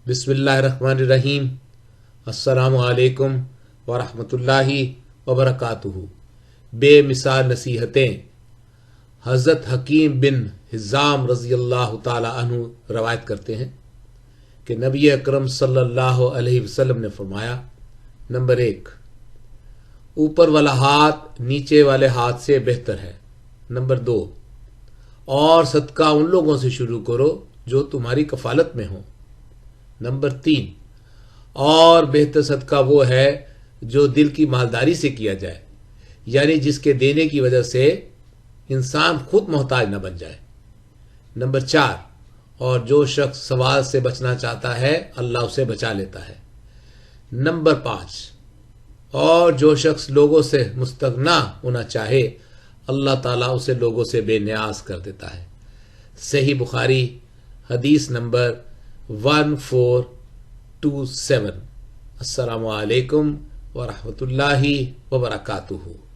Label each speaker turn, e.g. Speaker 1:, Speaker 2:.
Speaker 1: بسم اللہ الرحمن الرحیم۔ السلام علیکم ورحمۃ اللہ وبرکاتہ۔ بے مثال نصیحتیں۔ حضرت حکیم بن حزام رضی اللہ تعالی عنہ روایت کرتے ہیں کہ نبی اکرم صلی اللہ علیہ وسلم نے فرمایا، نمبر 1، اوپر والا ہاتھ نیچے والے ہاتھ سے بہتر ہے۔ نمبر 2، اور صدقہ ان لوگوں سے شروع کرو جو تمہاری کفالت میں ہوں۔ نمبر 3، اور بہتر صدقہ وہ ہے جو دل کی مالداری سے کیا جائے، یعنی جس کے دینے کی وجہ سے انسان خود محتاج نہ بن جائے۔ نمبر 4، اور جو شخص سوال سے بچنا چاہتا ہے اللہ اسے بچا لیتا ہے۔ نمبر 5، اور جو شخص لوگوں سے مستغنا ہونا چاہے اللہ تعالیٰ اسے لوگوں سے بے نیاز کر دیتا ہے۔ صحیح بخاری حدیث نمبر 1427۔ السلام علیکم ورحمۃ اللہ وبرکاتہ۔